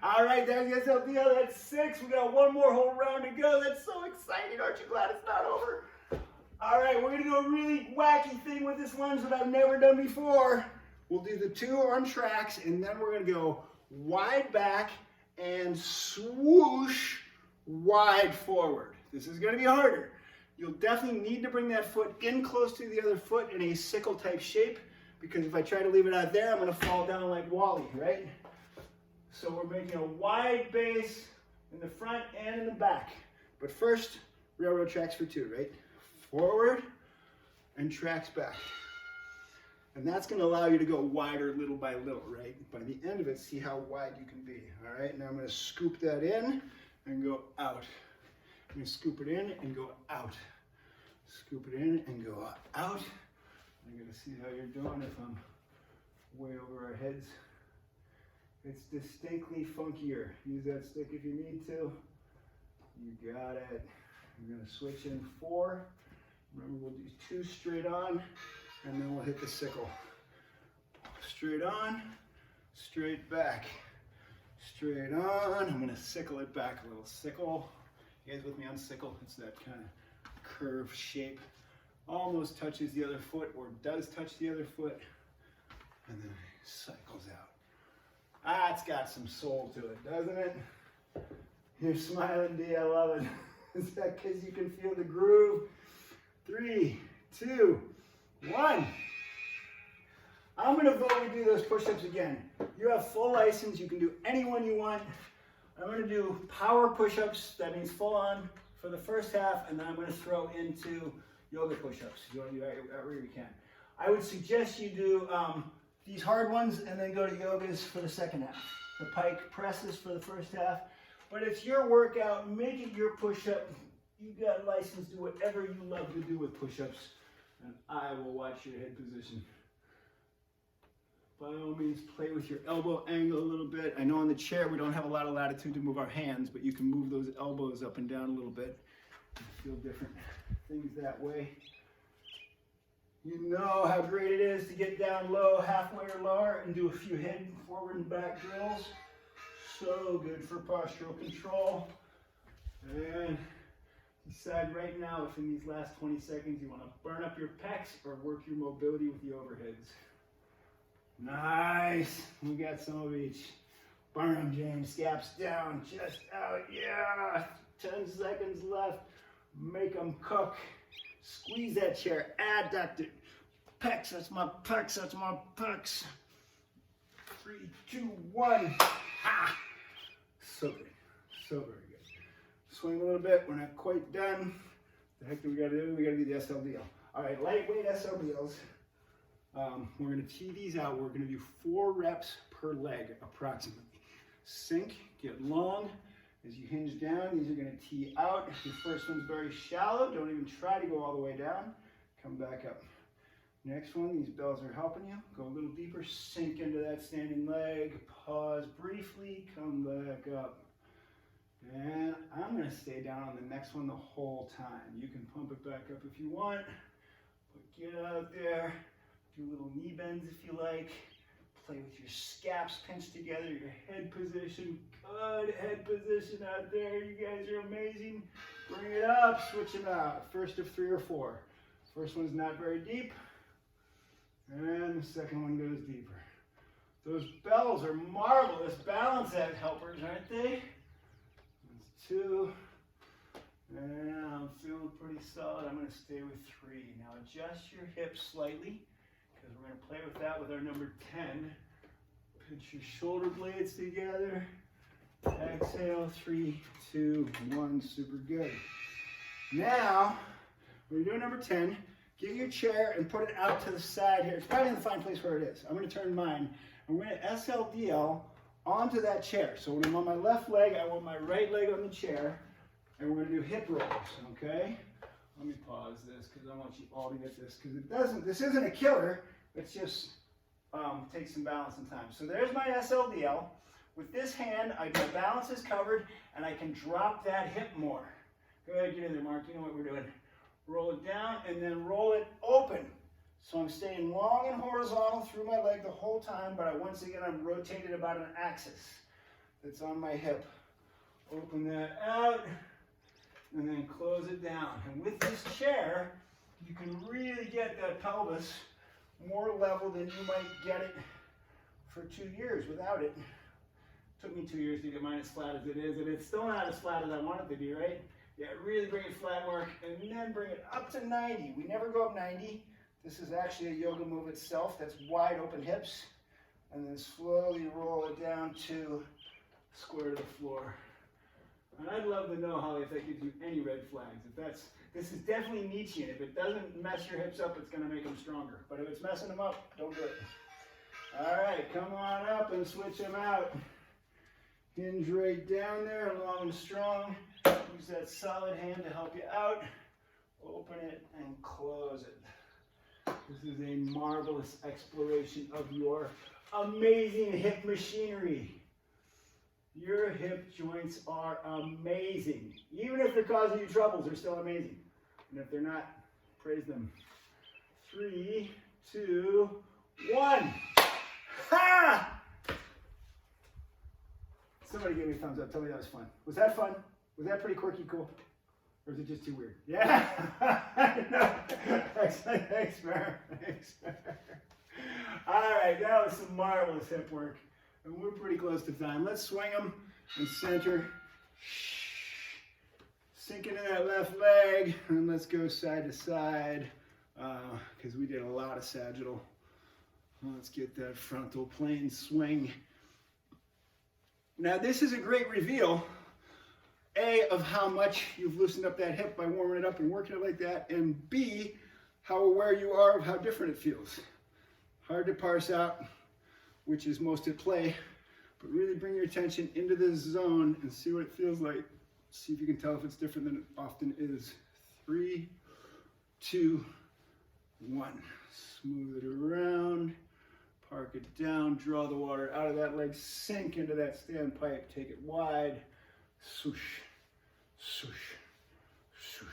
All right, there's the SLDL. That's 6. We got one more whole round to go. That's so exciting. Aren't you glad it's not over? All right, we're going to do a really wacky thing with this lunge that I've never done before. We'll do the 2 on tracks, and then we're going to go wide back and swoosh wide forward. This is going to be harder. You'll definitely need to bring that foot in close to the other foot in a sickle type shape, because if I try to leave it out there, I'm going to fall down like Wally, right? So we're making a wide base in the front and in the back. But first, railroad tracks for 2, right? Forward and tracks back. And that's going to allow you to go wider little by little, right? By the end of it, see how wide you can be. All right, now I'm going to scoop that in and go out. I'm going to scoop it in and go out. Scoop it in and go out. I'm going to see how you're doing if I'm way over our heads. It's distinctly funkier. Use that stick if you need to. You got it. I'm going to switch in 4. Remember, we'll do 2 straight on, and then we'll hit the sickle. Straight on, straight back. Straight on. I'm going to sickle it back a little. Sickle. You guys with me on sickle? It's that kind of curved shape. Almost touches the other foot, or does touch the other foot, and then cycles out. Ah, it's got some soul to it, doesn't it? You're smiling, D. I love it. Is that because you can feel the groove? 3, 2, 1. I'm going to vote we do those push-ups again. You have full license. You can do any one you want. I'm going to do power push-ups. That means full on for the first half, and then I'm going to throw into yoga push-ups. You want to do wherever you can. I would suggest you do these hard ones and then go to yogas for the second half. The pike presses for the first half. But it's your workout. Make it your push-up. You got license to do whatever you love to do with push-ups. And I will watch your head position. By all means, play with your elbow angle a little bit. I know on the chair we don't have a lot of latitude to move our hands, but you can move those elbows up and down a little bit. Feel different things that way. You know how great it is to get down low, halfway or lower, and do a few head forward and back drills. So good for postural control. And decide right now if in these last 20 seconds you want to burn up your pecs or work your mobility with the overheads. Nice. We got some of each. Burn them, James. Scaps down, chest out. Yeah. 10 seconds left. Make them cook. Squeeze that chair. Adductor. Pecs. That's my pecs. That's my pecs. 3, 2, 1. Ha! So good. So very good. Swing a little bit. We're not quite done. The heck do we got to do? We got to do the SLDL. All right, lightweight SLDLs. We're going to tee these out. We're going to do 4 reps per leg approximately. Sink, get long. As you hinge down, these are going to tee out. If your first one's very shallow, don't even try to go all the way down. Come back up. Next one, these bells are helping you. Go a little deeper, sink into that standing leg. Pause briefly, come back up. And I'm going to stay down on the next one the whole time. You can pump it back up if you want. But get out there. Do little knee bends if you like. Play with your scaps pinched together, your head position. Good head position out there. You guys are amazing. Bring it up, switch them out. First of 3 or 4. First one's not very deep. And the second one goes deeper. Those bells are marvelous balance act helpers, aren't they? That's 2. And I'm feeling pretty solid. I'm going to stay with 3. Now adjust your hips slightly, because we're going to play with that with our number 10. Pinch your shoulder blades together. Exhale, 3, 2, 1. Super good. Now, when you're doing number 10, get your chair and put it out to the side here. It's probably in the fine place where it is. I'm going to turn mine. I'm going to SLDL onto that chair. So when I'm on my left leg, I want my right leg on the chair. And we're going to do hip rolls, okay? Let me pause this because I want you all to get this, because this isn't a killer. It's just takes some balance and time. So there's my SLDL. With this hand, my balance is covered, and I can drop that hip more. Go ahead, get in there, Mark. You know what we're doing. Roll it down, and then roll it open. So I'm staying long and horizontal through my leg the whole time, but once again, I'm rotated about an axis that's on my hip. Open that out, and then close it down. And with this chair, you can really get that pelvis more level than you might get it for 2 years without it. Took me 2 years to get mine as flat as it is, and it's still not as flat as I want it to be, right? Yeah, really bring it flat, Mark, and then bring it up to 90. We never go up 90. This is actually a yoga move itself. That's wide open hips. And then slowly roll it down to square to the floor. And I'd love to know, Holly, if that gives you any red flags. This is definitely Nietzschean. If it doesn't mess your hips up, it's going to make them stronger. But if it's messing them up, don't do it. All right, come on up and switch them out. Hinge right down there, long and strong. Use that solid hand to help you out. Open it and close it. This is a marvelous exploration of your amazing hip machinery. Your hip joints are amazing. Even if they're causing you troubles, they're still amazing. And if they're not, praise them. 3, 2, 1. Ha! Somebody give me a thumbs up. Tell me that was fun. Was that fun? Was that pretty quirky cool? Or is it just too weird? Yeah. Excellent. Thanks, Mar. Thanks. All right, that was some marvelous hip work. And we're pretty close to time. Let's swing them and center. Sink into that left leg. And let's go side to side. Because we did a lot of sagittal. Let's get that frontal plane swing. Now, this is a great reveal. A, of how much you've loosened up that hip by warming it up and working it like that, and B, how aware you are of how different it feels. Hard to parse out which is most at play, but really bring your attention into this zone and see what it feels like. See if you can tell if it's different than it often is. 3, 2, 1. Smooth it around, park it down, draw the water out of that leg, sink into that standpipe, take it wide. Swoosh, swoosh, swoosh.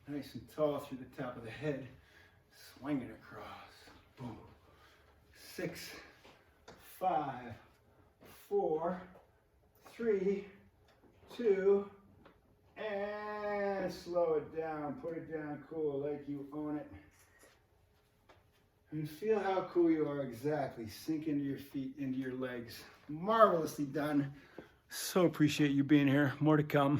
Nice and tall through the top of the head. Swing it across. Boom. 6, 5, 4, 3, 2, and slow it down. Put it down cool like you own it. And feel how cool you are exactly. Sink into your feet, into your legs. Marvelously done. So appreciate you being here. More to come.